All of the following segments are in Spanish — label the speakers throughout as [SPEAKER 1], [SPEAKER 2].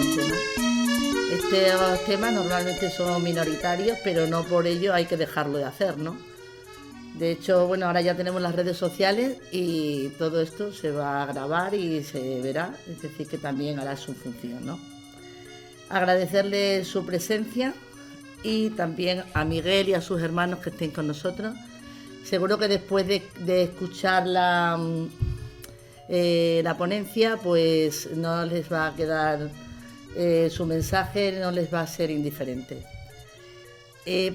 [SPEAKER 1] normalmente, ¿no? Estos temas normalmente son minoritarios, pero no por ello hay que dejarlo de hacer, ¿no? De hecho, bueno, ahora ya tenemos las redes sociales y todo esto se va a grabar y se verá, es decir, que también hará su función, ¿no? Agradecerle su presencia y también a Miguel y a sus hermanos que estén con nosotros. Seguro que después de escuchar la ponencia, pues no les va a quedar su mensaje, no les va a ser indiferente.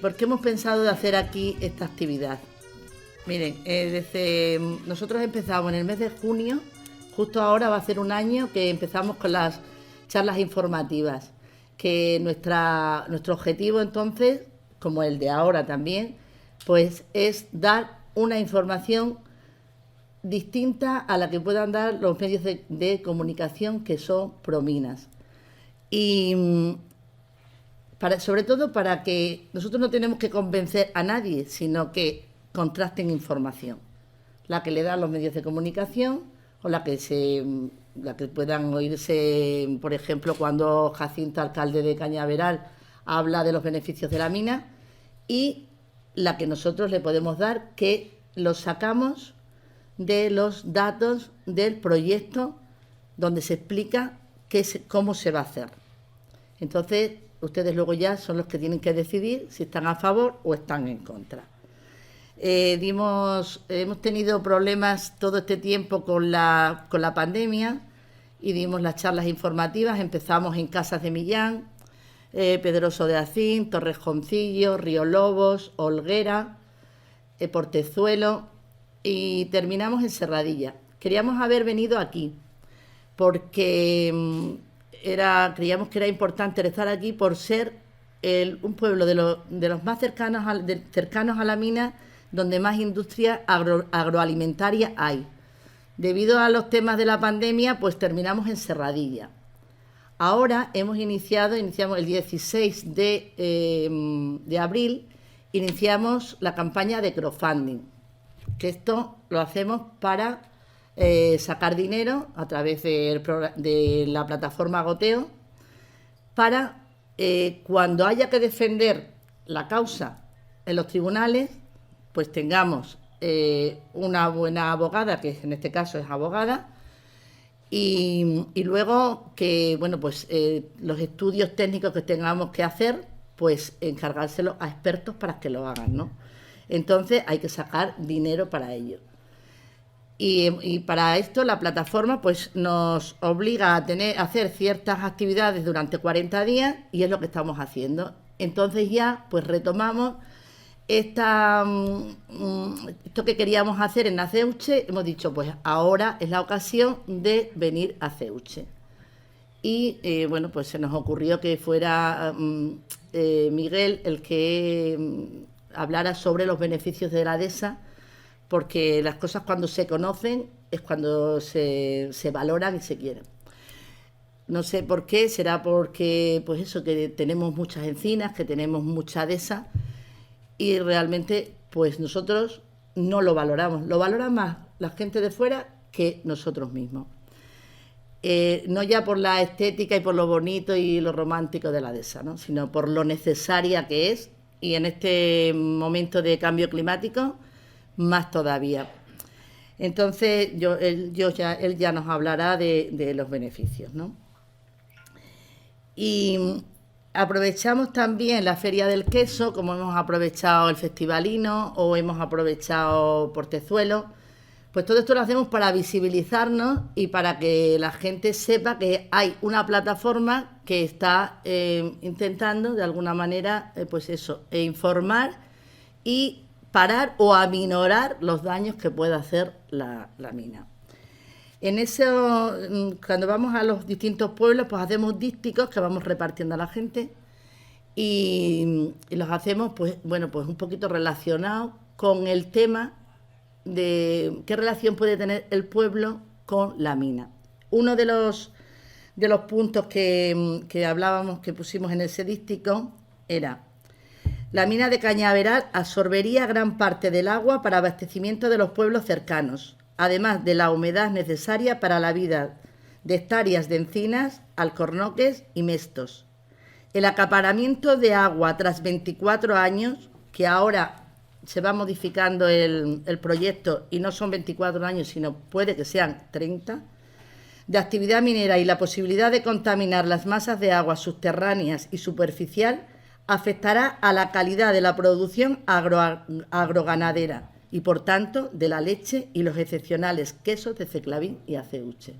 [SPEAKER 1] ¿Por qué hemos pensado de hacer aquí esta actividad? Miren, nosotros empezamos en el mes de junio, justo ahora va a ser un año que empezamos con las charlas informativas, que nuestro objetivo entonces, como el de ahora también, pues es dar una información distinta a la que puedan dar los medios de comunicación que son prominas. Y sobre todo para que nosotros no tenemos que convencer a nadie, sino que contrasten información, la que le dan los medios de comunicación o la que puedan oírse, por ejemplo, cuando Jacinto, alcalde de Cañaveral, habla de los beneficios de la mina, y la que nosotros le podemos dar, que los sacamos de los datos del proyecto donde se explica cómo se va a hacer. Entonces, ustedes luego ya son los que tienen que decidir si están a favor o están en contra. Hemos tenido problemas todo este tiempo con la pandemia y dimos las charlas informativas. Empezamos en Casas de Millán, Pedroso de Acín, Torrejoncillo, Río Lobos, Olguera, Portezuelo, y terminamos en Serradilla. Queríamos haber venido aquí porque creíamos que era importante estar aquí por ser un pueblo de los más cercanos a la mina, donde más industria agroalimentaria hay. Debido a los temas de la pandemia, pues terminamos en Serradilla. Ahora iniciamos el 16 de abril, iniciamos la campaña de crowdfunding, que esto lo hacemos para sacar dinero a través de la plataforma Goteo, para cuando haya que defender la causa en los tribunales, pues tengamos una buena abogada, que en este caso es abogada, y luego que, bueno, pues los estudios técnicos que tengamos que hacer, pues encargárselo a expertos para que lo hagan, ¿no? Entonces hay que sacar dinero para ello. Y para esto la plataforma pues nos obliga a hacer ciertas actividades durante 40 días, y es lo que estamos haciendo. Entonces ya pues retomamos esto que queríamos hacer en Aceuche. Hemos dicho, pues ahora es la ocasión de venir a Aceuche. Y bueno, pues se nos ocurrió que fuera Miguel el que hablara sobre los beneficios de la DESA, porque las cosas cuando se conocen es cuando se valoran y se quieren. No sé por qué, será porque pues eso, que tenemos muchas encinas, que tenemos mucha DESA, y realmente pues nosotros no lo valoramos. Lo valora más la gente de fuera que nosotros mismos. No ya por la estética y por lo bonito y lo romántico de la DESA, ¿no?, sino por lo necesaria que es, y en este momento de cambio climático más todavía. Entonces él ya nos hablará de los beneficios, ¿no? Y aprovechamos también la Feria del Queso, como hemos aprovechado el Festivalino o hemos aprovechado Portezuelo. Pues todo esto lo hacemos para visibilizarnos y para que la gente sepa que hay una plataforma que está intentando de alguna manera pues eso, informar y parar o aminorar los daños que pueda hacer la mina. En eso, cuando vamos a los distintos pueblos, pues hacemos dípticos que vamos repartiendo a la gente, y los hacemos pues bueno, pues un poquito relacionados con el tema de qué relación puede tener el pueblo con la mina. Uno de los puntos que hablábamos, que pusimos en ese díptico, era: la mina de Cañaveral absorbería gran parte del agua para abastecimiento de los pueblos cercanos, además de la humedad necesaria para la vida de hectáreas de encinas, alcornoques y mestos. El acaparamiento de agua tras 24 años, que ahora se va modificando el proyecto y no son 24 años, sino puede que sean 30, de actividad minera y la posibilidad de contaminar las masas de agua subterráneas y superficial, afectará a la calidad de la producción agroganadera y, por tanto, de la leche y los excepcionales quesos de Ceclavín y Aceuche.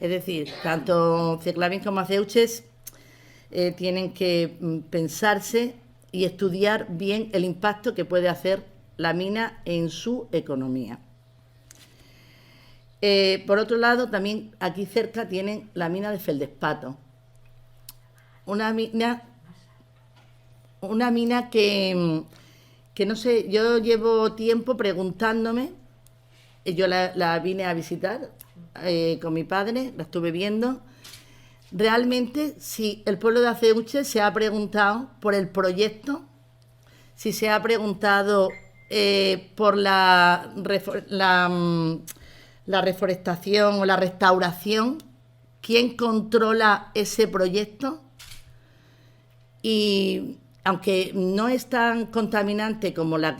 [SPEAKER 1] Es decir, tanto Ceclavín como Aceuches tienen que pensarse y estudiar bien el impacto que puede hacer la mina en su economía. Por otro lado, también aquí cerca tienen la mina de Feldespato, una mina que no sé, yo llevo tiempo preguntándome, yo la vine a visitar con mi padre, la estuve viendo. Realmente, si el pueblo de Aceuche se ha preguntado por el proyecto, si se ha preguntado por la reforestación o la restauración, quién controla ese proyecto. Y aunque no es tan contaminante como la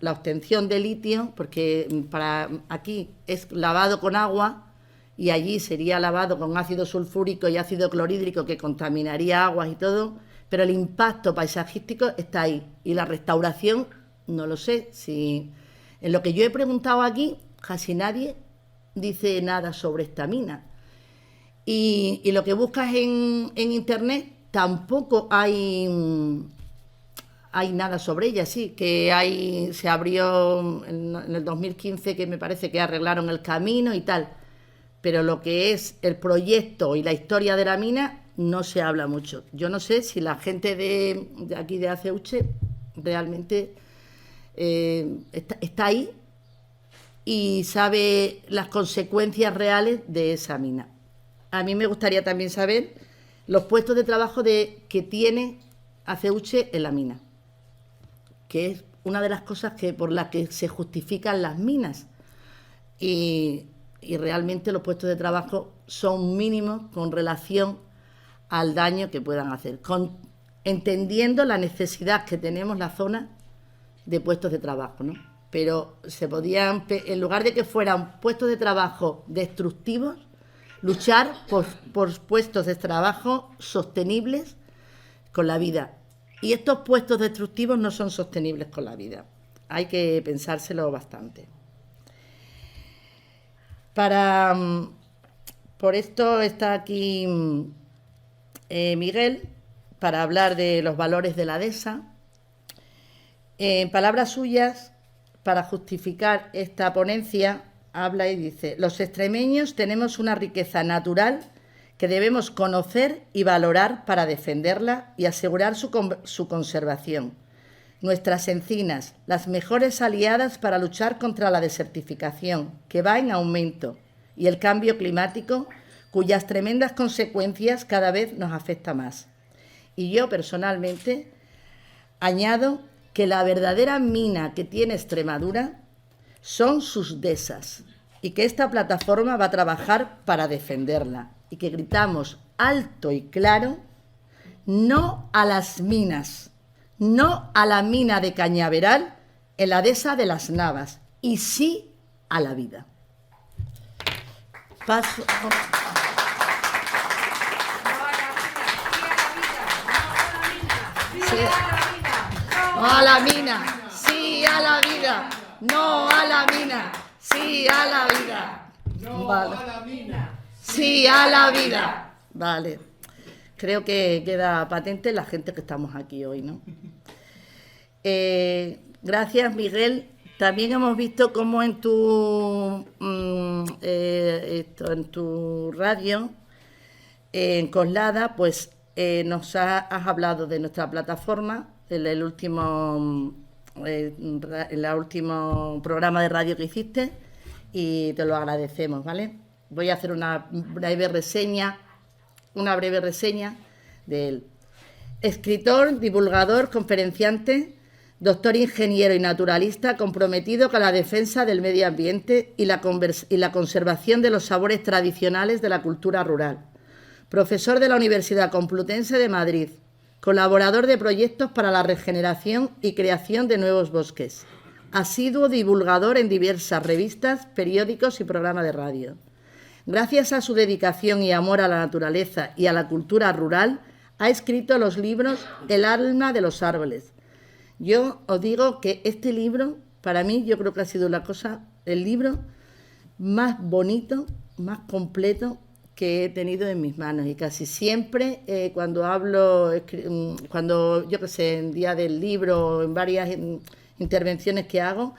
[SPEAKER 1] obtención de litio, porque para aquí es lavado con agua y allí sería lavado con ácido sulfúrico y ácido clorhídrico, que contaminaría aguas y todo, pero el impacto paisajístico está ahí. Y la restauración, no lo sé. Si en lo que yo he preguntado aquí, casi nadie dice nada sobre esta mina. Y lo que buscas en internet, tampoco hay nada sobre ella. Sí, que se abrió en el 2015, que me parece que arreglaron el camino y tal, pero lo que es el proyecto y la historia de la mina no se habla mucho. Yo no sé si la gente de aquí de Aceuche realmente está ahí y sabe las consecuencias reales de esa mina. A mí me gustaría también saber los puestos de trabajo que tiene Aceuche en la mina, que es una de las cosas por las que se justifican las minas. Y realmente los puestos de trabajo son mínimos con relación al daño que puedan hacer, entendiendo la necesidad que tenemos la zona de puestos de trabajo, ¿no? Pero se podían, en lugar de que fueran puestos de trabajo destructivos, luchar por puestos de trabajo sostenibles con la vida. Y estos puestos destructivos no son sostenibles con la vida. Hay que pensárselo bastante. Por esto está aquí Miguel, para hablar de los valores de la dehesa. En palabras suyas, para justificar esta ponencia, habla y dice: los extremeños tenemos una riqueza natural que debemos conocer y valorar para defenderla y asegurar su conservación. Nuestras encinas, las mejores aliadas para luchar contra la desertificación, que va en aumento, y el cambio climático, cuyas tremendas consecuencias cada vez nos afecta más. Y yo, personalmente, añado que la verdadera mina que tiene Extremadura son sus dehesas, y que esta plataforma va a trabajar para defenderla, y que gritamos alto y claro: no a las minas, no a la mina de Cañaveral en la dehesa de Las Navas, y sí a la vida. Paso. No a la mina, sí a la vida. No a la mina, sí a la vida.
[SPEAKER 2] No
[SPEAKER 1] vale.
[SPEAKER 2] a la mina.
[SPEAKER 1] Sí a la vida. Vale. Creo que queda patente la gente que estamos aquí hoy, ¿no? Gracias, Miguel. También hemos visto cómo en tu radio, en Coslada, pues nos has hablado de nuestra plataforma, en el último programa de radio que hiciste, y te lo agradecemos, ¿vale? Voy a hacer una breve reseña de él. Escritor, divulgador, conferenciante doctor ingeniero y naturalista comprometido con la defensa del medio ambiente y la conservación de los sabores tradicionales de la cultura rural. Profesor de la Universidad Complutense de Madrid, colaborador de proyectos para la regeneración y creación de nuevos bosques, asiduo divulgador en diversas revistas, periódicos y programas de radio. Gracias a su dedicación y amor a la naturaleza y a la cultura rural, ha escrito los libros El alma de los árboles. Yo os digo que este libro, para mí, yo creo que ha sido el libro más bonito, más completo que he tenido en mis manos. Y casi siempre, cuando hablo, cuando, yo qué sé, en Día del Libro, en varias intervenciones que hago,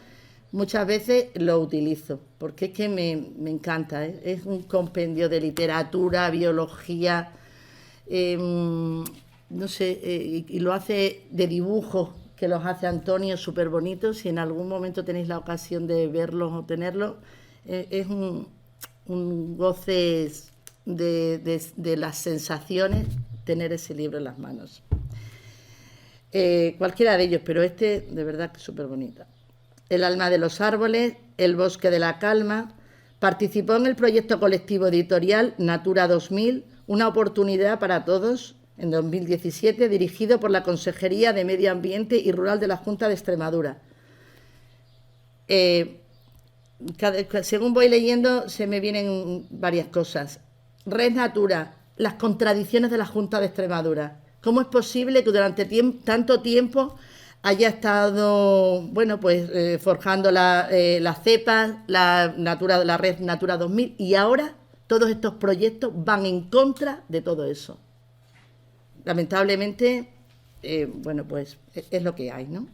[SPEAKER 1] muchas veces lo utilizo, porque es que me encanta, ¿eh? Es un compendio de literatura, biología, no sé, y lo hace de dibujos, que los hace Antonio súper bonitos. Si en algún momento tenéis la ocasión de verlos o tenerlos, es un goce de las sensaciones tener ese libro en las manos. Cualquiera de ellos, pero este de verdad que es súper bonito. El alma de los árboles, El bosque de la calma. Participó en el proyecto colectivo editorial Natura 2000, una oportunidad para todos, en 2017, dirigido por la Consejería de Medio Ambiente y Rural de la Junta de Extremadura. Según voy leyendo, se me vienen varias cosas. Red Natura, las contradicciones de la Junta de Extremadura. ¿Cómo es posible que durante tanto tiempo haya estado, bueno, pues forjando las cepas, la red Natura 2000, y ahora todos estos proyectos van en contra de todo eso? Lamentablemente, bueno, pues es lo que hay, ¿no?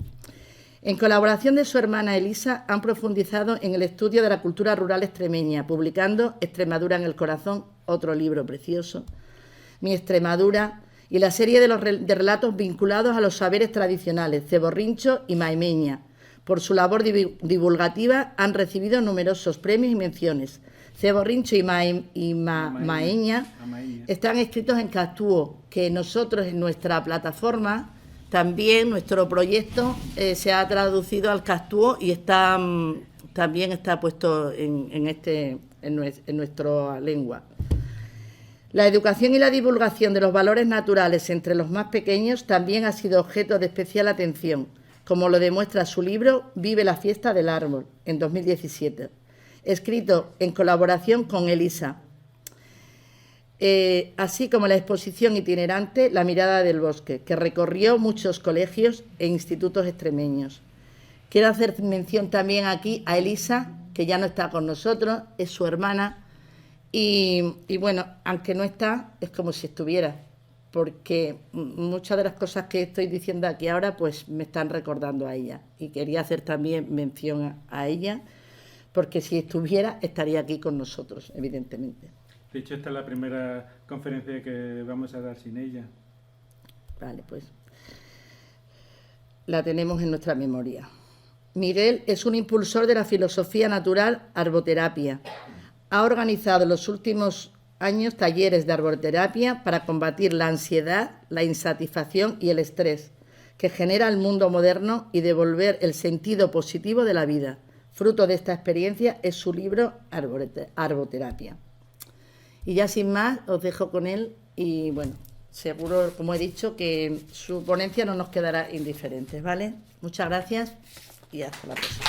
[SPEAKER 1] En colaboración de su hermana Elisa, han profundizado en el estudio de la cultura rural extremeña, publicando Extremadura en el corazón, otro libro precioso, Mi Extremadura, y la serie de relatos vinculados a los saberes tradicionales, Ceborrincho y Maemeña. Por su labor divulgativa han recibido numerosos premios y menciones. Ceborrincho y Maeña están escritos en castúo, que nosotros en nuestra plataforma, también nuestro proyecto se ha traducido al castúo y también está puesto en nuestra lengua. La educación y la divulgación de los valores naturales entre los más pequeños también ha sido objeto de especial atención, como lo demuestra su libro Vive la fiesta del árbol, en 2017, escrito en colaboración con Elisa, así como la exposición itinerante La mirada del bosque, que recorrió muchos colegios e institutos extremeños. Quiero hacer mención también aquí a Elisa, que ya no está con nosotros, es su hermana, y bueno, aunque no está, es como si estuviera, porque muchas de las cosas que estoy diciendo aquí ahora pues me están recordando a ella, y quería hacer también mención a ella, porque si estuviera estaría aquí con nosotros, evidentemente.
[SPEAKER 2] De hecho, esta es la primera conferencia que vamos a dar sin ella.
[SPEAKER 1] Vale, pues la tenemos en nuestra memoria. Miguel es un impulsor de la filosofía natural arboterapia. Ha organizado en los últimos años talleres de arboterapia para combatir la ansiedad, la insatisfacción y el estrés que genera el mundo moderno y devolver el sentido positivo de la vida. Fruto de esta experiencia es su libro Arboterapia. Y ya sin más, os dejo con él y, bueno, seguro, como he dicho, que su ponencia no nos quedará indiferente, ¿vale? Muchas gracias y hasta la próxima.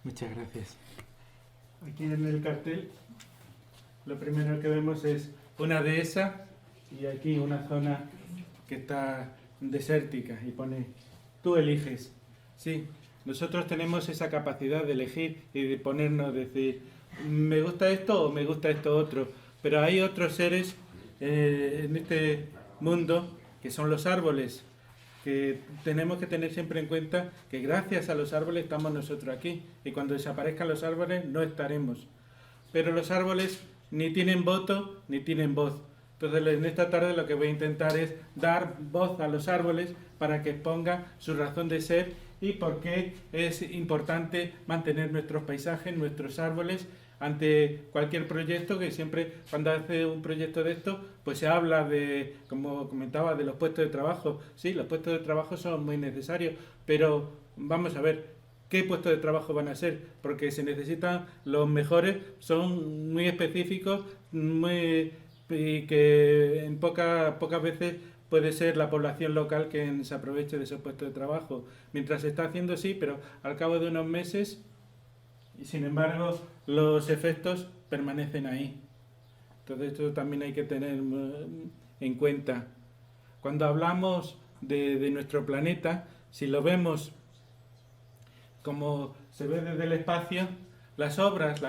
[SPEAKER 2] Muchas gracias. Aquí en el cartel, lo primero que vemos es una dehesa y aquí una zona que está desértica y pone: tú eliges. Sí, nosotros tenemos esa capacidad de elegir y de ponernos, decir, me gusta esto o me gusta esto otro. Pero hay otros seres en este mundo que son los árboles, que tenemos que tener siempre en cuenta que gracias a los árboles estamos nosotros aquí, y cuando desaparezcan los árboles no estaremos. Pero los árboles ni tienen voto ni tienen voz. Entonces, en esta tarde lo que voy a intentar es dar voz a los árboles para que expongan su razón de ser y por qué es importante mantener nuestros paisajes, nuestros árboles, ante cualquier proyecto, que siempre cuando hace un proyecto de esto, pues se habla de, como comentaba, de los puestos de trabajo. Sí, los puestos de trabajo son muy necesarios, pero vamos a ver, ¿qué puestos de trabajo van a ser? Porque se necesitan los mejores, son muy específicos, y que en pocas veces puede ser la población local quien se aproveche de esos puestos de trabajo. Mientras se está haciendo, sí, pero al cabo de unos meses, y sin embargo, los efectos permanecen ahí. Entonces esto también hay que tener en cuenta. Cuando hablamos de nuestro planeta, si lo vemos como se ve desde el espacio, las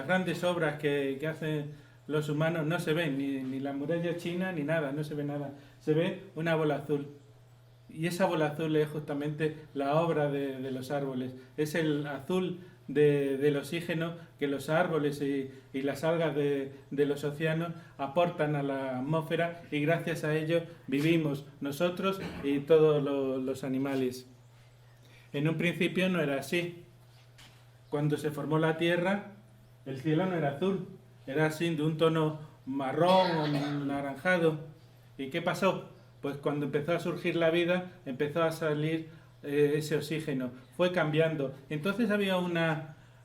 [SPEAKER 2] grandes obras que hacen los humanos no se ven, ni la muralla china, ni nada, no se ve nada. Se ve una bola azul. Y esa bola azul es justamente la obra de los árboles. Es el azul del oxígeno que los árboles y las algas de los océanos aportan a la atmósfera, y gracias a ello vivimos nosotros y todos los animales. En un principio no era así. Cuando se formó la Tierra, el cielo no era azul, era así de un tono marrón o naranjado. ¿Y qué pasó? Pues cuando empezó a surgir la vida, empezó a salir ese oxígeno, fue cambiando. Entonces había un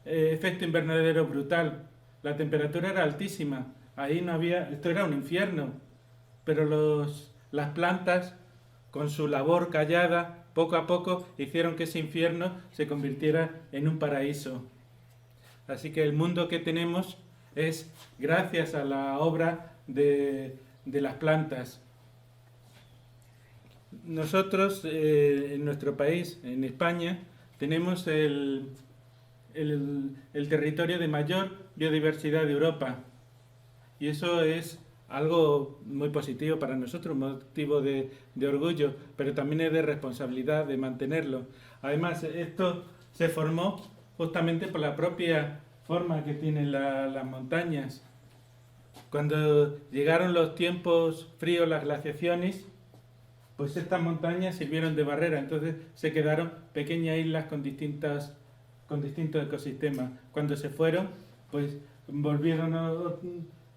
[SPEAKER 2] efecto invernadero brutal, la temperatura era altísima, ahí no había, esto era un infierno, pero las plantas, con su labor callada, poco a poco hicieron que ese infierno se convirtiera en un paraíso. Así que el mundo que tenemos es gracias a la obra de las plantas. Nosotros en nuestro país, en España, tenemos el territorio de mayor biodiversidad de Europa, y eso es algo muy positivo para nosotros, un motivo de orgullo, pero también es de responsabilidad de mantenerlo. Además, esto se formó justamente por la propia forma que tienen las montañas. Cuando llegaron los tiempos fríos, las glaciaciones, pues estas montañas sirvieron de barrera, entonces se quedaron pequeñas islas con distintos ecosistemas. Cuando se fueron, pues volvieron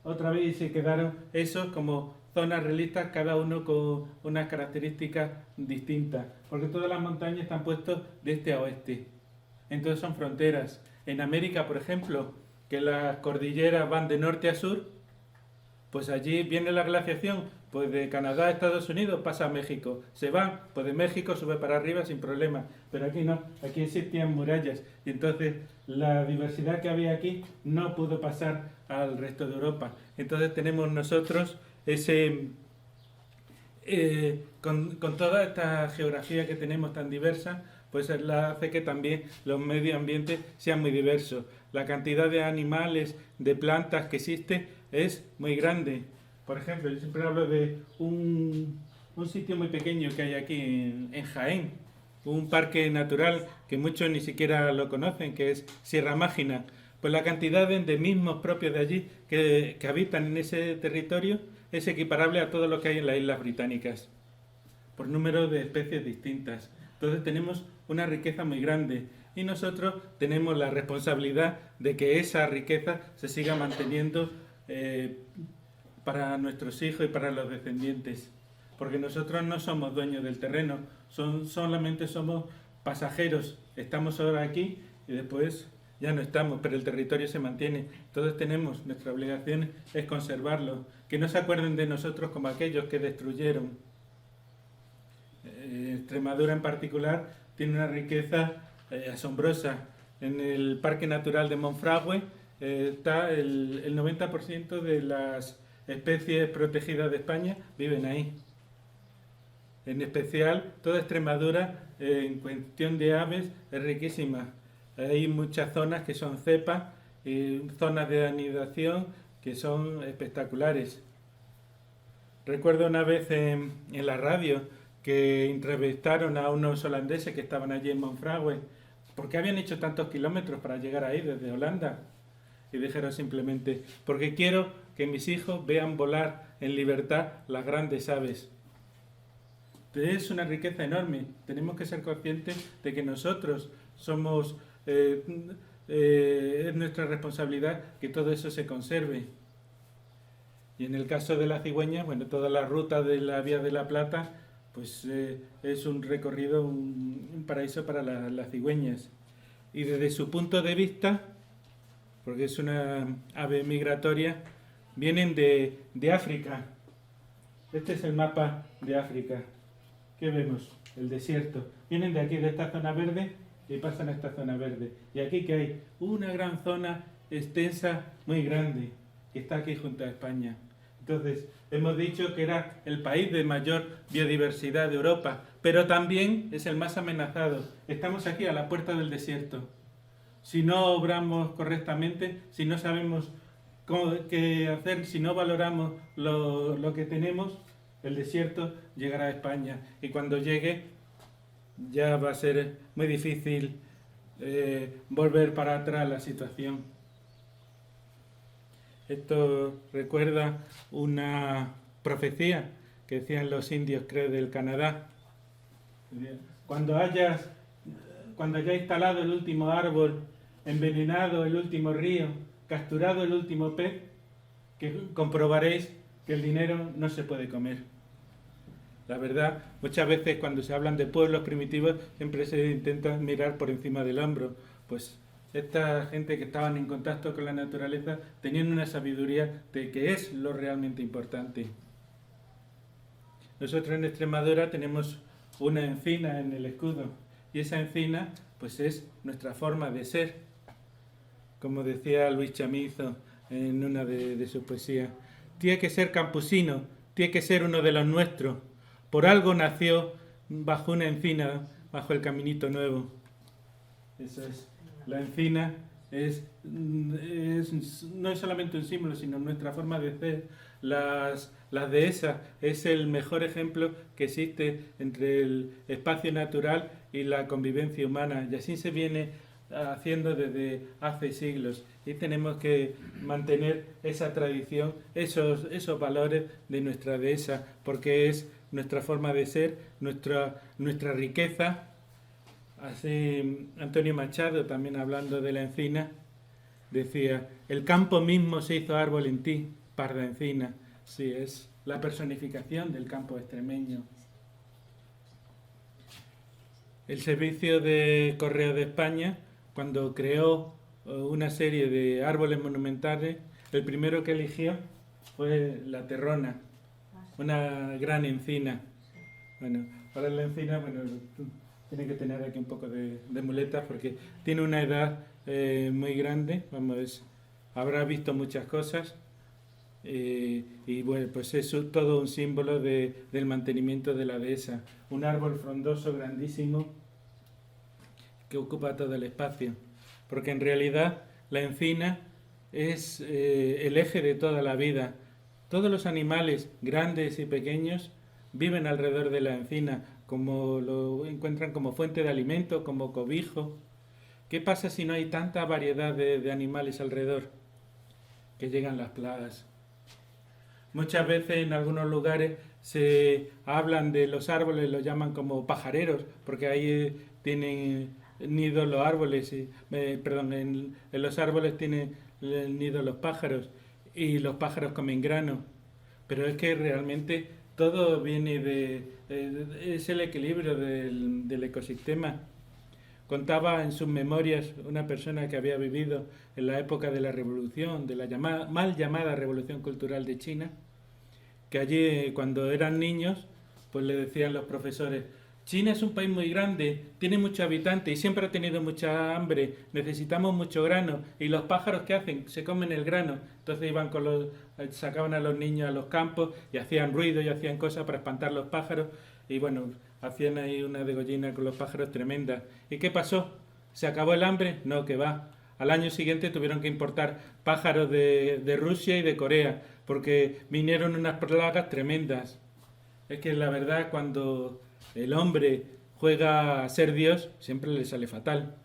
[SPEAKER 2] otra vez y se quedaron esos como zonas relistas, cada uno con unas características distintas, porque todas las montañas están puestas de este a oeste, entonces son fronteras. En América, por ejemplo, que las cordilleras van de norte a sur, pues allí viene la glaciación, pues de Canadá a Estados Unidos pasa a México, se va, pues de México sube para arriba sin problema, pero aquí no, aquí existían murallas, y entonces la diversidad que había aquí no pudo pasar al resto de Europa. Entonces tenemos nosotros ese, con toda esta geografía que tenemos tan diversa, pues la hace que también los medio ambientes sean muy diversos. La cantidad de animales, de plantas que existe es muy grande. Por ejemplo, yo siempre hablo de un sitio muy pequeño que hay aquí en Jaén, un parque natural que muchos ni siquiera lo conocen, que es Sierra Mágina. Pues la cantidad de endemismos propios de allí que habitan en ese territorio es equiparable a todo lo que hay en las Islas Británicas, por número de especies distintas. Entonces tenemos una riqueza muy grande, y nosotros tenemos la responsabilidad de que esa riqueza se siga manteniendo para nuestros hijos y para los descendientes, porque nosotros no somos dueños del terreno, solamente somos pasajeros, estamos ahora aquí y después ya no estamos, pero el territorio se mantiene. Entonces tenemos, nuestra obligación es conservarlo, que no se acuerden de nosotros como aquellos que destruyeron. Extremadura en particular tiene una riqueza asombrosa. En el Parque Natural de Monfragüe está el 90% de las especies protegidas de España viven ahí. En especial, toda Extremadura en cuestión de aves es riquísima. Hay muchas zonas que son cepas, zonas de anidación que son espectaculares. Recuerdo una vez en la radio que entrevistaron a unos holandeses que estaban allí en Monfragüe. ¿Por qué habían hecho tantos kilómetros para llegar ahí desde Holanda? Y dijeron simplemente, porque quiero que mis hijos vean volar en libertad las grandes aves. Es una riqueza enorme. Tenemos que ser conscientes de que nosotros somos es nuestra responsabilidad que todo eso se conserve. Y en el caso de la cigüeña, bueno, toda la ruta de la Vía de la Plata, pues es un recorrido, un paraíso para las cigüeñas. Y desde su punto de vista, porque es una ave migratoria, vienen de África. Este es el mapa de África. ¿Qué vemos? El desierto. Vienen de aquí, de esta zona verde, y pasan a esta zona verde. Y aquí que hay una gran zona extensa, muy grande, que está aquí junto a España. Entonces, hemos dicho que era el país de mayor biodiversidad de Europa, pero también es el más amenazado. Estamos aquí a la puerta del desierto. Si no obramos correctamente, si no sabemos qué hacer, si no valoramos lo que tenemos, el desierto llegará a España. Y cuando llegue, ya va a ser muy difícil volver para atrás la situación. Esto recuerda una profecía que decían los indios, creo, del Canadá. Cuando hayáis talado el último árbol, envenenado el último río, capturado el último pez, que comprobaréis que el dinero no se puede comer. La verdad, muchas veces cuando se hablan de pueblos primitivos siempre se intenta mirar por encima del hombro. Pues esta gente que estaban en contacto con la naturaleza tenían una sabiduría de que es lo realmente importante. Nosotros en Extremadura tenemos una encina en el escudo y esa encina pues es nuestra forma de ser. Como decía Luis Chamizo en una de sus poesías, tiene que ser campusino, tiene que ser uno de los nuestros. Por algo nació bajo una encina, bajo el caminito nuevo. Eso es. La encina no es solamente un símbolo, sino nuestra forma de ser. Las dehesas es el mejor ejemplo que existe entre el espacio natural y la convivencia humana. Y así se viene haciendo desde hace siglos. Y tenemos que mantener esa tradición, esos valores de nuestra dehesa, porque es nuestra forma de ser, nuestra riqueza. Así Antonio Machado, también hablando de la encina, decía, el campo mismo se hizo árbol en ti, parda encina. Sí, es la personificación del campo extremeño. El Servicio de Correo de España, cuando creó una serie de árboles monumentales, el primero que eligió fue la terrona, una gran encina. Bueno, para la encina, tiene que tener aquí un poco de muletas porque tiene una edad muy grande, habrá visto muchas cosas y bueno, pues es todo un símbolo del mantenimiento de la dehesa. Un árbol frondoso, grandísimo, que ocupa todo el espacio, porque en realidad la encina es el eje de toda la vida. Todos los animales, grandes y pequeños, viven alrededor de la encina, como lo encuentran como fuente de alimento, como cobijo. ¿Qué pasa si no hay tanta variedad de animales alrededor? Que llegan las plagas. Muchas veces en algunos lugares se hablan de los árboles, los llaman como pajareros, porque ahí tienen nido los árboles, en los árboles tienen el nido los pájaros y los pájaros comen grano. Pero es que realmente todo viene es el equilibrio del ecosistema. Contaba en sus memorias una persona que había vivido en la época de la revolución, de la mal llamada revolución cultural de China, que allí cuando eran niños, pues le decían los profesores, China es un país muy grande, tiene muchos habitantes y siempre ha tenido mucha hambre, necesitamos mucho grano y los pájaros ¿qué hacen? Se comen el grano. Entonces sacaban a los niños a los campos y hacían ruido y hacían cosas para espantar los pájaros y bueno, hacían ahí una degollina con los pájaros tremenda. ¿Y qué pasó? ¿Se acabó el hambre? No, que va. Al año siguiente tuvieron que importar pájaros de Rusia y de Corea porque vinieron unas plagas tremendas. Es que la verdad cuando el hombre juega a ser Dios, siempre le sale fatal.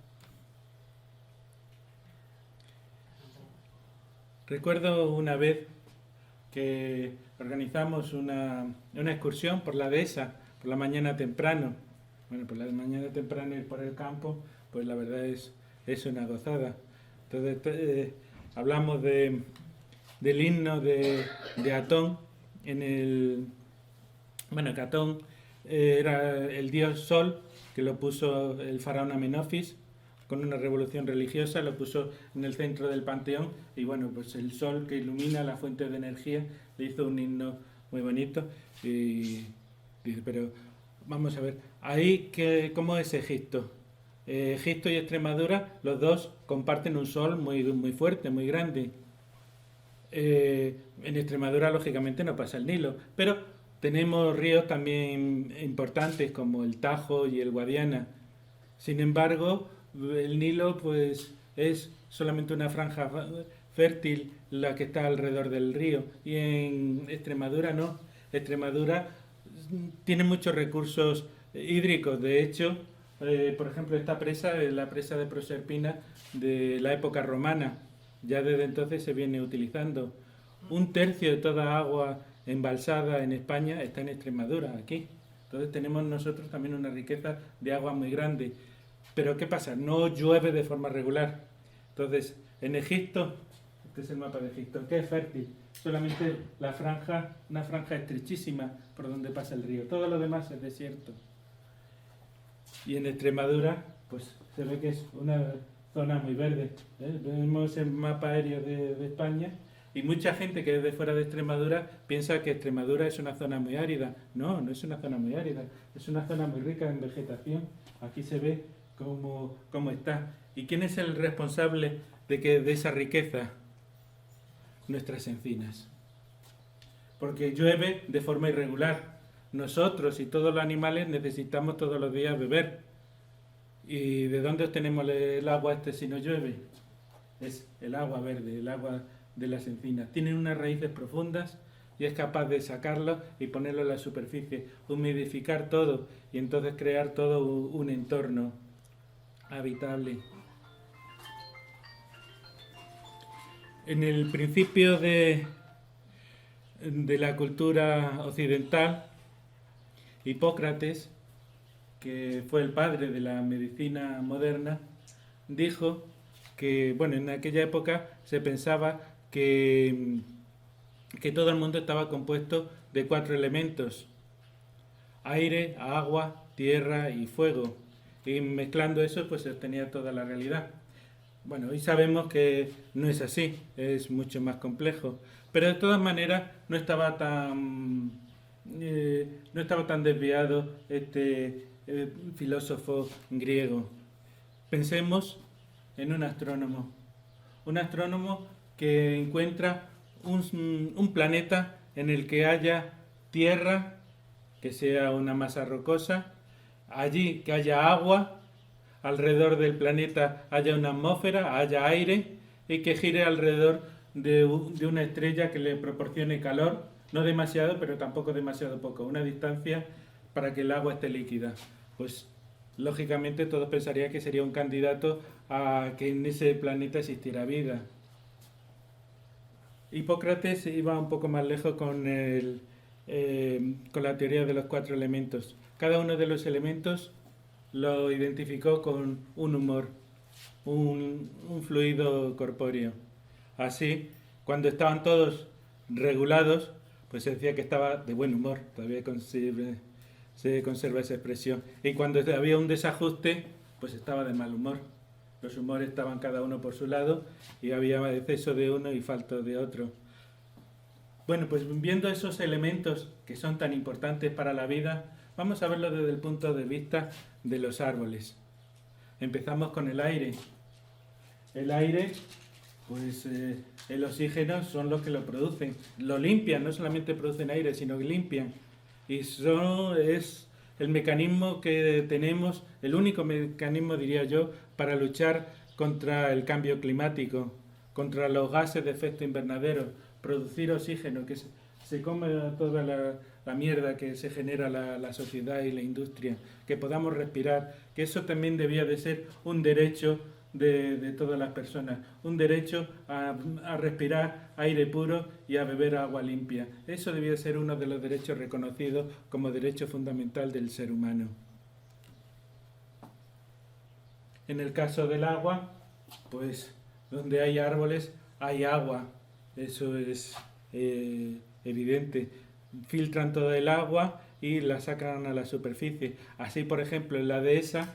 [SPEAKER 2] Recuerdo una vez que organizamos una excursión por la dehesa, por la mañana temprano. Bueno, por la mañana temprano ir por el campo, pues la verdad es una gozada. Entonces, hablamos del himno de Atón. Que Atón era el dios Sol, que lo puso el faraón Amenofis con una revolución religiosa, lo puso en el centro del panteón, y bueno, pues el sol que ilumina la fuente de energía, le hizo un himno muy bonito. Y dice, pero vamos a ver, ahí ¿cómo es Egipto? Egipto y Extremadura, los dos comparten un sol muy, muy fuerte, muy grande. En Extremadura, lógicamente, no pasa el Nilo, pero tenemos ríos también importantes como el Tajo y el Guadiana. Sin embargo, el Nilo pues es solamente una franja fértil la que está alrededor del río, y en Extremadura no. Extremadura tiene muchos recursos hídricos. De hecho, por ejemplo, esta presa es la presa de Proserpina de la época romana. Ya desde entonces se viene utilizando. Un tercio de toda agua embalsada en España está en Extremadura, aquí. Entonces tenemos nosotros también una riqueza de agua muy grande. Pero ¿qué pasa? No llueve de forma regular. Entonces, en Egipto, este es el mapa de Egipto, que es fértil. Solamente una franja estrechísima por donde pasa el río. Todo lo demás es desierto. Y en Extremadura, pues se ve que es una zona muy verde. Vemos el mapa aéreo de España, y mucha gente que es de fuera de Extremadura piensa que Extremadura es una zona muy árida. No, no es una zona muy árida, es una zona muy rica en vegetación. Aquí se ve cómo está. ¿Y quién es el responsable de esa riqueza? Nuestras encinas. Porque llueve de forma irregular. Nosotros y todos los animales necesitamos todos los días beber. ¿Y de dónde obtenemos el agua si no llueve? Es el agua verde, el agua de las encinas. Tienen unas raíces profundas y es capaz de sacarlo y ponerlo en la superficie, humidificar todo y entonces crear todo un entorno habitable. En el principio de la cultura occidental, Hipócrates, que fue el padre de la medicina moderna, dijo que, bueno, en aquella época se pensaba que todo el mundo estaba compuesto de 4 elementos: aire, agua, tierra y fuego. Y mezclando eso, pues se obtenía toda la realidad. Bueno, hoy sabemos que no es así, es mucho más complejo. Pero de todas maneras no estaba tan desviado este filósofo griego. Pensemos en un astrónomo que encuentra un planeta en el que haya tierra, que sea una masa rocosa, allí que haya agua, alrededor del planeta haya una atmósfera, haya aire, y que gire alrededor de una estrella que le proporcione calor, no demasiado, pero tampoco demasiado poco, una distancia para que el agua esté líquida. Pues lógicamente todos pensarían que sería un candidato a que en ese planeta existiera vida. Hipócrates iba un poco más lejos con la teoría de los 4 elementos. Cada uno de los elementos lo identificó con un humor, un fluido corpóreo. Así, cuando estaban todos regulados, pues se decía que estaba de buen humor, todavía se conserva esa expresión. Y cuando había un desajuste, pues estaba de mal humor. Los humores estaban cada uno por su lado y había exceso de uno y falta de otro. Bueno, pues viendo esos elementos que son tan importantes para la vida, vamos a verlo desde el punto de vista de los árboles. Empezamos con el aire. El aire, pues el oxígeno son los que lo producen. Lo limpian, no solamente producen aire, sino que limpian. Y es el mecanismo que tenemos, el único mecanismo, diría yo, para luchar contra el cambio climático, contra los gases de efecto invernadero, producir oxígeno, que se come toda la mierda que se genera la sociedad y la industria, que podamos respirar, que eso también debía de ser un derecho de todas las personas, un derecho a respirar aire puro y a beber agua limpia. Eso debía ser uno de los derechos reconocidos como derecho fundamental del ser humano. En el caso del agua, pues Donde hay árboles hay agua, eso es evidente. Filtran todo el agua y la sacan a la superficie. Así, por ejemplo, en la dehesa,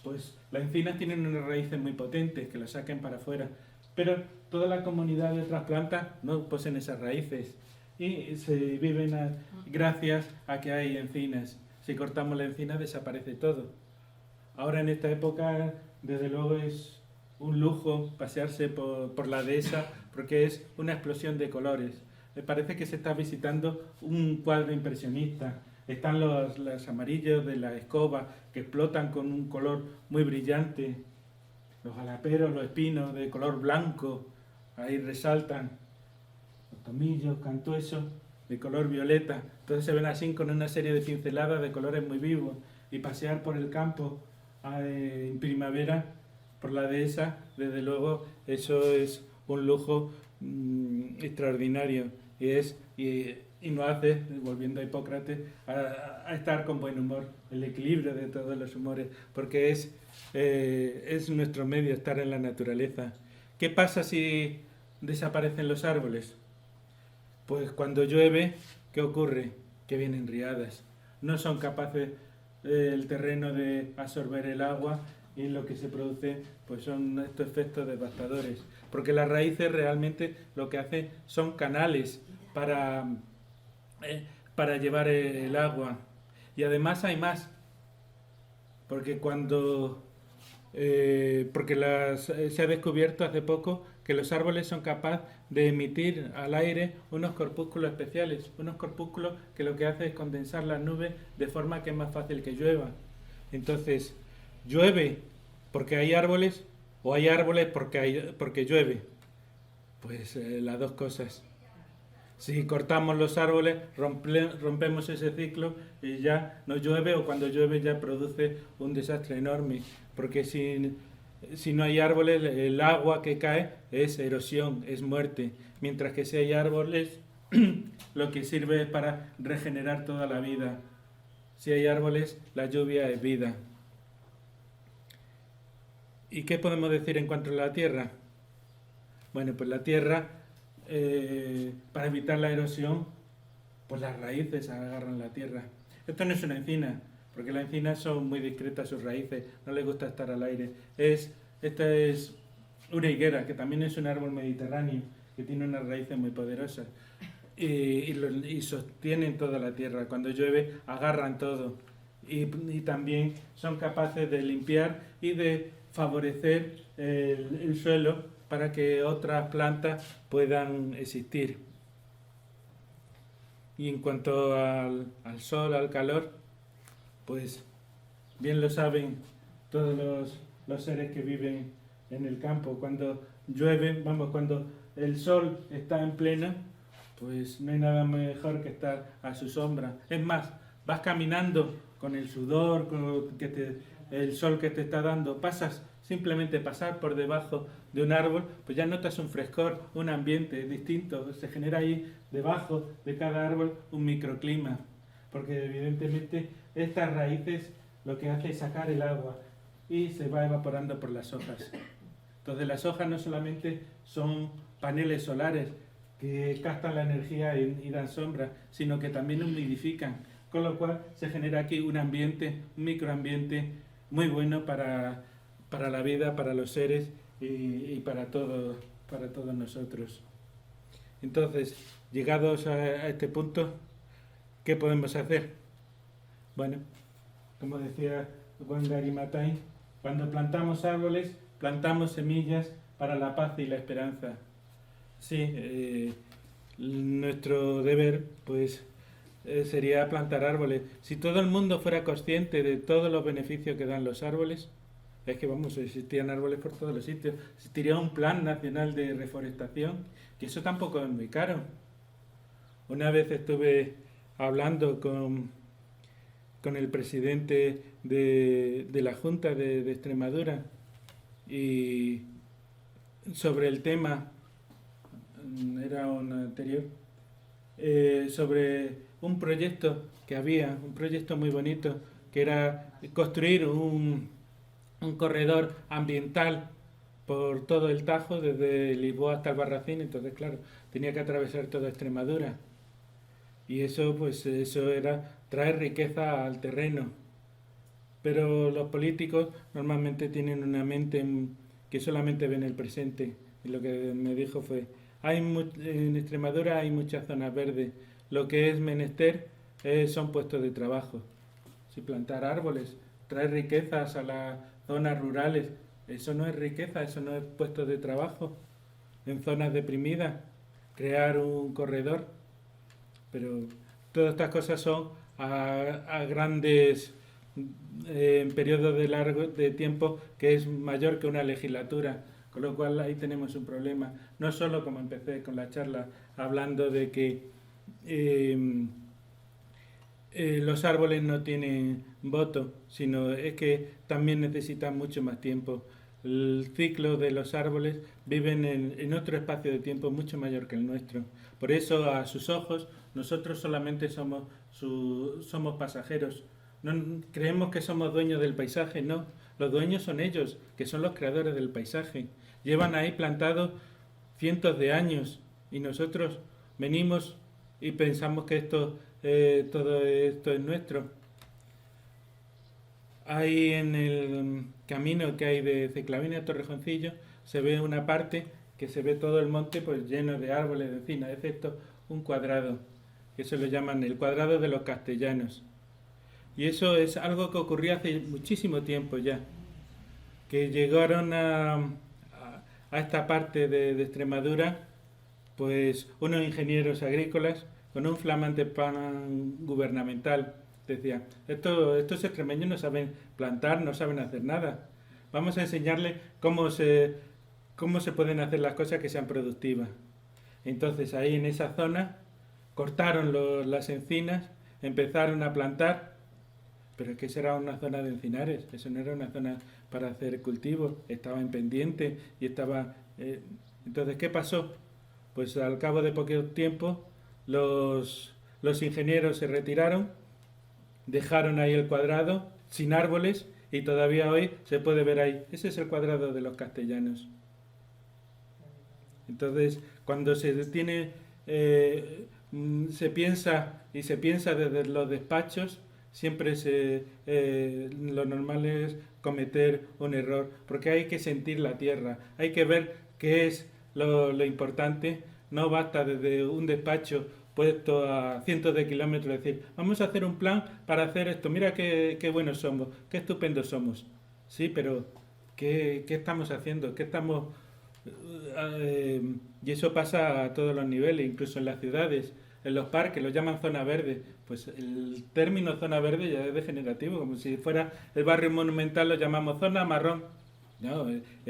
[SPEAKER 2] pues las encinas tienen unas raíces muy potentes que las sacan para afuera, pero toda la comunidad de otras plantas no poseen esas raíces y se viven gracias a que hay encinas. Si cortamos la encina desaparece todo. Ahora en esta época, desde luego, es un lujo pasearse por la dehesa porque es una explosión de colores. Me parece que se está visitando un cuadro impresionista. Están los amarillos de la escoba que explotan con un color muy brillante. Los jalaperos, los espinos de color blanco, ahí resaltan. Los tomillos, cantuesos de color violeta. Entonces se ven así con una serie de pinceladas de colores muy vivos. Y pasear por el campo en primavera, por la dehesa, desde luego eso es un lujo extraordinario. Y nos hace, volviendo a Hipócrates, a estar con buen humor, el equilibrio de todos los humores, porque es nuestro medio estar en la naturaleza. ¿Qué pasa si desaparecen los árboles? Pues cuando llueve, ¿qué ocurre? Que vienen riadas. No son capaces el terreno de absorber el agua y lo que se produce pues son estos efectos devastadores. Porque las raíces realmente lo que hacen son canales para llevar el agua. Y además hay más. Porque se ha descubierto hace poco que los árboles son capaces de emitir al aire unos corpúsculos especiales, unos corpúsculos que lo que hace es condensar las nubes de forma que es más fácil que llueva. Entonces, ¿llueve porque hay árboles o hay árboles porque llueve? Pues las dos cosas. Si cortamos los árboles, rompemos ese ciclo y ya no llueve, o cuando llueve ya produce un desastre enorme, porque si no hay árboles, el agua que cae es erosión, es muerte, mientras que si hay árboles, lo que sirve es para regenerar toda la vida. Si hay árboles, la lluvia es vida. ¿Y qué podemos decir en cuanto a la tierra? Bueno, pues la tierra, para evitar la erosión, pues las raíces agarran la tierra. Esto no es una encina, porque las encinas son muy discretas sus raíces, no les gusta estar al aire. Esta es una higuera, que también es un árbol mediterráneo, que tiene unas raíces muy poderosas y sostienen toda la tierra. Cuando llueve agarran todo y también son capaces de limpiar y de favorecer el suelo para que otras plantas puedan existir. Y en cuanto al sol, al calor, pues bien lo saben todos los seres que viven en el campo. Cuando llueve, cuando el sol está en pleno, pues no hay nada mejor que estar a su sombra. Es más, vas caminando con el sudor, el sol que te está dando, simplemente pasar por debajo de un árbol, pues ya notas un frescor, un ambiente distinto, se genera ahí debajo de cada árbol un microclima, porque evidentemente estas raíces lo que hace es sacar el agua y se va evaporando por las hojas. Entonces las hojas no solamente son paneles solares que captan la energía y dan sombra, sino que también humidifican, con lo cual se genera aquí un ambiente, un microambiente muy bueno para la vida, para los seres y para todos nosotros. Entonces, llegados a este punto, ¿qué podemos hacer? Bueno, como decía Wangari Maathai, cuando plantamos árboles, plantamos semillas para la paz y la esperanza. Sí, nuestro deber, pues, sería plantar árboles. Si todo el mundo fuera consciente de todos los beneficios que dan los árboles, es que existirían árboles por todos los sitios. Existiría un plan nacional de reforestación, que eso tampoco es muy caro. Una vez estuve hablando con el presidente de la Junta de Extremadura y sobre el tema, era un anterior, sobre un proyecto que había, un proyecto muy bonito, que era construir un corredor ambiental por todo el Tajo, desde Lisboa hasta Albarracín, entonces claro, tenía que atravesar toda Extremadura. Y eso, pues eso era traer riqueza al terreno. Pero los políticos normalmente tienen una mente que solamente ven el presente. Y lo que me dijo fue, en Extremadura hay muchas zonas verdes, lo que es menester son puestos de trabajo. Si plantar árboles, traer riquezas a las zonas rurales, eso no es riqueza, eso no es puestos de trabajo. En zonas deprimidas, crear un corredor. Pero todas estas cosas son a grandes periodos de tiempo que es mayor que una legislatura, con lo cual ahí tenemos un problema. No solo, como empecé con la charla, hablando de que los árboles no tienen voto, sino es que también necesitan mucho más tiempo. El ciclo de los árboles viven en otro espacio de tiempo mucho mayor que el nuestro. Por eso, a sus ojos, nosotros solamente somos pasajeros. No creemos que somos dueños del paisaje, no. Los dueños son ellos, que son los creadores del paisaje. Llevan ahí plantados cientos de años y nosotros venimos y pensamos que todo esto es nuestro. Ahí en el camino que hay de Ceclavina a Torrejoncillo se ve una parte que se ve todo el monte pues lleno de árboles de encina, excepto un cuadrado, que se lo llaman el cuadrado de los castellanos. Y eso es algo que ocurrió hace muchísimo tiempo ya, que llegaron a esta parte de Extremadura pues unos ingenieros agrícolas con un flamante plan gubernamental. Decía, estos extremeños no saben plantar, no saben hacer nada. Vamos a enseñarles cómo se pueden hacer las cosas que sean productivas. Entonces ahí en esa zona cortaron las encinas, empezaron a plantar, pero es que esa era una zona de encinares, eso no era una zona para hacer cultivos, estaba en pendiente y estaba... entonces, ¿qué pasó? Pues al cabo de poco tiempo los ingenieros se retiraron, dejaron ahí el cuadrado sin árboles y todavía hoy se puede ver ahí. Ese es el cuadrado de los castellanos. Entonces, cuando se piensa desde los despachos, siempre lo normal es cometer un error, porque hay que sentir la tierra, hay que ver qué es lo importante. No basta desde un despacho puesto a cientos de kilómetros decir, vamos a hacer un plan para hacer esto, mira qué buenos somos, qué estupendos somos. Sí, pero ¿qué estamos haciendo? ¿Qué estamos...? Y eso pasa a todos los niveles, incluso en las ciudades, en los parques, los llaman zona verde. Pues el término zona verde ya es degenerativo, como si fuera el barrio monumental lo llamamos zona marrón. No,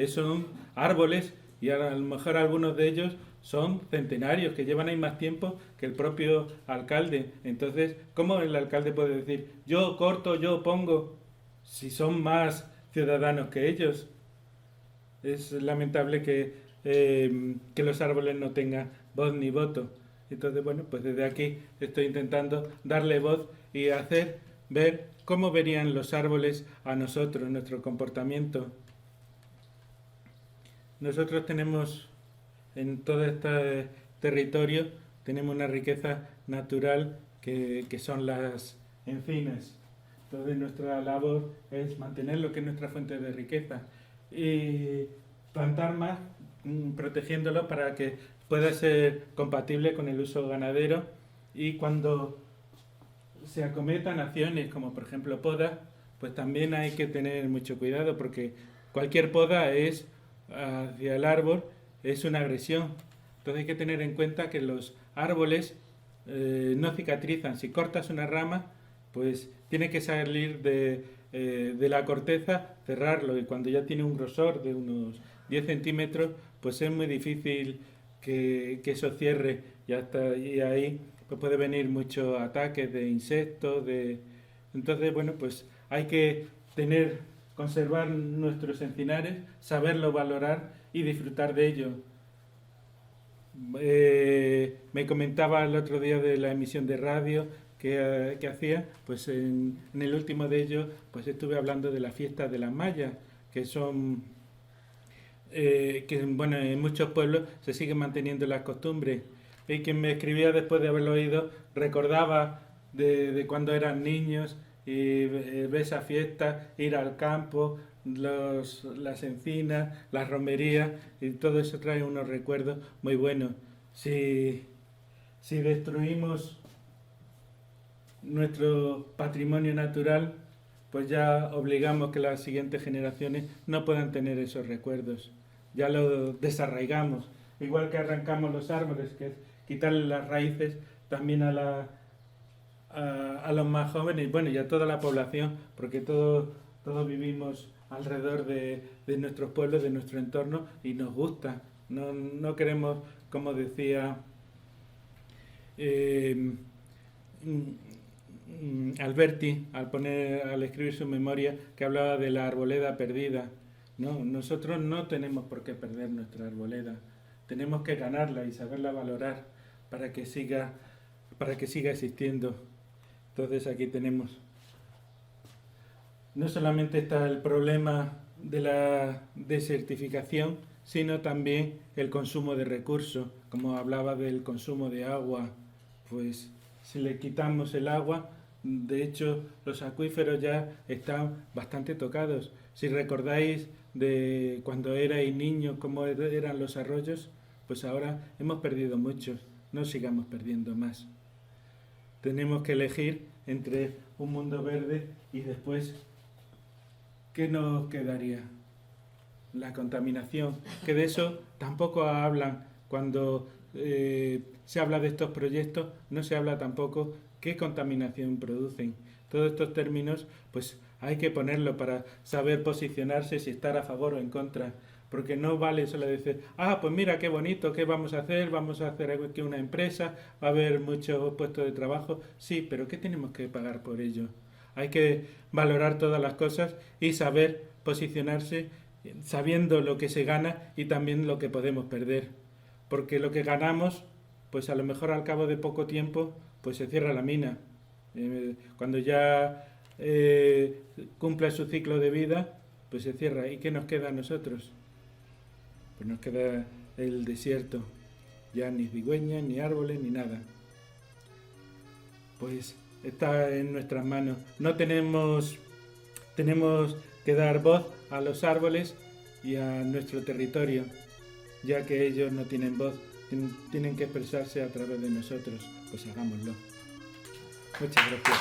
[SPEAKER 2] son árboles y a lo mejor algunos de ellos son centenarios, que llevan ahí más tiempo que el propio alcalde. Entonces, ¿cómo el alcalde puede decir, yo corto, yo pongo, si son más ciudadanos que ellos? Es lamentable que los árboles no tengan voz ni voto. Entonces, bueno, pues desde aquí estoy intentando darle voz y hacer ver cómo verían los árboles a nosotros, nuestro comportamiento. Nosotros tenemos en todo este territorio, tenemos una riqueza natural que son las encinas. Entonces nuestra labor es mantener lo que es nuestra fuente de riqueza y plantar más, protegiéndolo para que pueda ser compatible con el uso ganadero, y cuando se acometan acciones como por ejemplo poda, pues también hay que tener mucho cuidado, porque cualquier poda hacia el árbol es una agresión. Entonces hay que tener en cuenta que los árboles no cicatrizan. Si cortas una rama, pues tiene que salir de la corteza, cerrarlo, y cuando ya tiene un grosor de unos 10 centímetros, pues es muy difícil que eso cierre, y ahí pues puede venir muchos ataques de insectos. Entonces, bueno, pues hay que conservar nuestros encinares, saberlo valorar y disfrutar de ello. Me comentaba el otro día de la emisión de radio que hacía, pues en el último de ellos pues estuve hablando de las fiestas de las mayas, que son que bueno, en muchos pueblos se sigue manteniendo la costumbre. Y quien me escribía después de haberlo oído recordaba de cuando eran niños y ver esa fiesta, ir al campo, las encinas, las romerías, y todo eso trae unos recuerdos muy buenos. Si destruimos nuestro patrimonio natural, pues ya obligamos que las siguientes generaciones no puedan tener esos recuerdos. Ya lo desarraigamos. Igual que arrancamos los árboles, que es quitarle las raíces también a los más jóvenes, bueno, y a toda la población, porque todos vivimos alrededor de nuestros pueblos, de nuestro entorno, y nos gusta. No queremos, como decía Alberti, al escribir su memoria, que hablaba de la arboleda perdida. No, nosotros no tenemos por qué perder nuestra arboleda. Tenemos que ganarla y saberla valorar para que siga existiendo. Entonces aquí tenemos. No solamente está el problema de la desertificación, sino también el consumo de recursos. Como hablaba del consumo de agua, pues si le quitamos el agua, de hecho los acuíferos ya están bastante tocados. Si recordáis de cuando erais niños cómo eran los arroyos, pues ahora hemos perdido muchos, no sigamos perdiendo más. Tenemos que elegir entre un mundo verde y después, ¿qué nos quedaría? La contaminación, que de eso tampoco hablan cuando se habla de estos proyectos, no se habla tampoco qué contaminación producen. Todos estos términos, pues hay que ponerlo para saber posicionarse, si estar a favor o en contra, porque no vale solo decir, pues mira qué bonito, ¿qué vamos a hacer? Vamos a hacer aquí una empresa, va a haber muchos puestos de trabajo, sí, pero ¿qué tenemos que pagar por ello? Hay que valorar todas las cosas y saber posicionarse sabiendo lo que se gana y también lo que podemos perder, porque lo que ganamos, pues a lo mejor al cabo de poco tiempo, pues se cierra la mina. Cuando ya cumple su ciclo de vida, pues se cierra. ¿Y qué nos queda a nosotros? Pues nos queda el desierto, ya ni cigüeñas, ni árboles, ni nada. Pues está en nuestras manos. Tenemos que dar voz a los árboles y a nuestro territorio, ya que ellos no tienen voz, tienen que expresarse a través de nosotros. Pues hagámoslo. Muchas gracias.